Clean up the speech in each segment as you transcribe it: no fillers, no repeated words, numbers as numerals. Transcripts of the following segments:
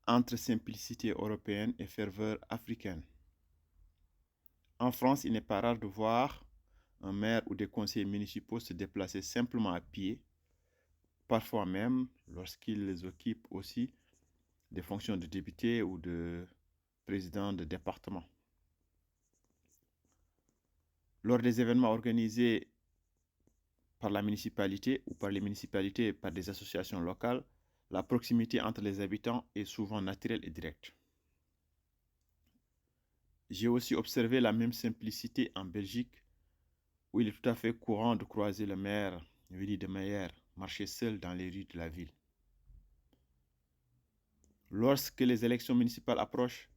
entre simplicité européenne et ferveur africaine. En France, il n'est pas rare de voir un maire ou des conseillers municipaux se déplacer simplement à pied, parfois même lorsqu'ils occupent aussi des fonctions de député ou de président de département. Lors des événements organisés par la municipalité ou par les municipalités et par des associations locales, la proximité entre les habitants est souvent naturelle et directe. J'ai aussi observé la même simplicité en Belgique, où il est tout à fait courant de croiser le maire, Willy de Meyer, marcher seul dans les rues de la ville. Lorsque les élections municipales approchent,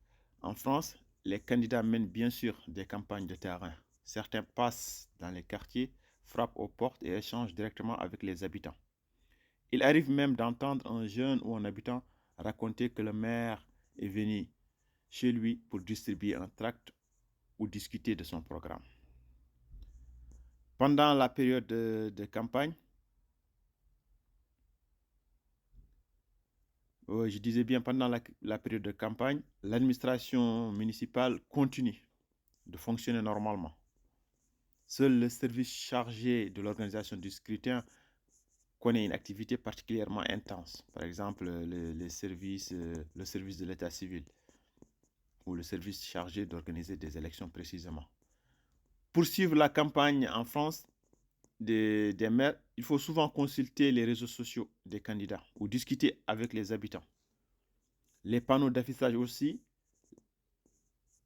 en France, les candidats mènent bien sûr des campagnes de terrain. Certains passent dans les quartiers, frappent aux portes et échangent directement avec les habitants. Il arrive même d'entendre un jeune ou un habitant raconter que le maire est venu chez lui pour distribuer un tract ou discuter de son programme. Pendant la période de campagne, je disais bien pendant la période de campagne, l'administration municipale continue de fonctionner normalement. Seul le service chargé de l'organisation du scrutin connaît une activité particulièrement intense. Par exemple, le service de l'état civil ou le service chargé d'organiser des élections précisément. Pour suivre la campagne en France des maires, il faut souvent consulter les réseaux sociaux des candidats ou discuter avec les habitants. Les panneaux d'affichage aussi,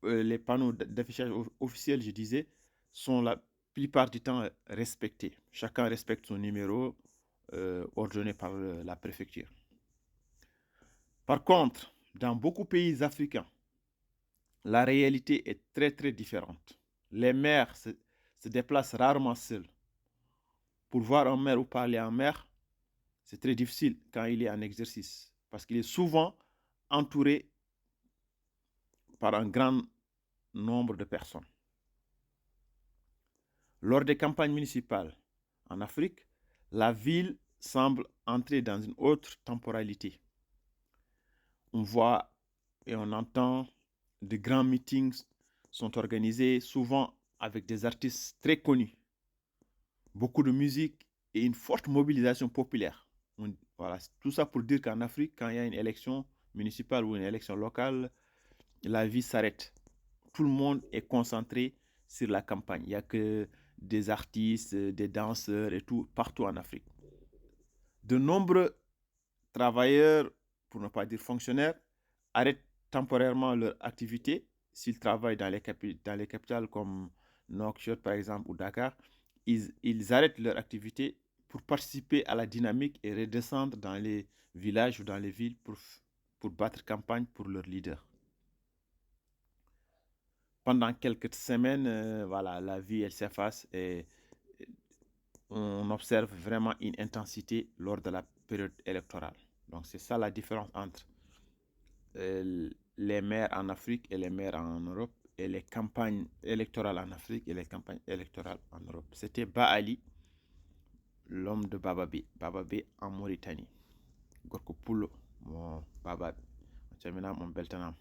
les panneaux d'affichage officiels, je disais, sont la plupart du temps respectés. Chacun respecte son numéro ordonné par la préfecture. Par contre, dans beaucoup de pays africains, la réalité est très très différente. Les maires se déplacent rarement seuls. Pour voir un maire ou parler à un maire, c'est très difficile quand il est en exercice parce qu'il est souvent entouré par un grand nombre de personnes. Lors des campagnes municipales en Afrique, la ville semble entrer dans une autre temporalité. On voit et on entend de grands meetings sont organisés, souvent avec des artistes très connus, beaucoup de musique et une forte mobilisation populaire. Voilà, tout ça pour dire qu'en Afrique, quand il y a une élection municipale ou une élection locale, la vie s'arrête. Tout le monde est concentré sur la campagne. Il n'y a que des artistes, des danseurs et tout, partout en Afrique. De nombreux travailleurs, pour ne pas dire fonctionnaires, arrêtent temporairement leur activité s'ils travaillent dans les capitales comme Nouakchott par exemple ou Dakar. Ils arrêtent leur activité pour participer à la dynamique et redescendre dans les villages ou dans les villes pour battre campagne pour leur leader. Pendant quelques semaines, voilà, la vie elle s'efface et on observe vraiment une intensité lors de la période électorale. Donc c'est ça la différence entre les maires en Afrique et les maires en Europe et les campagnes électorales en Afrique et les campagnes électorales en Europe. C'était Baali, l'homme de Bababé, Bababé en Mauritanie. Gorko Pulo, mon Baba, mon Beltanam.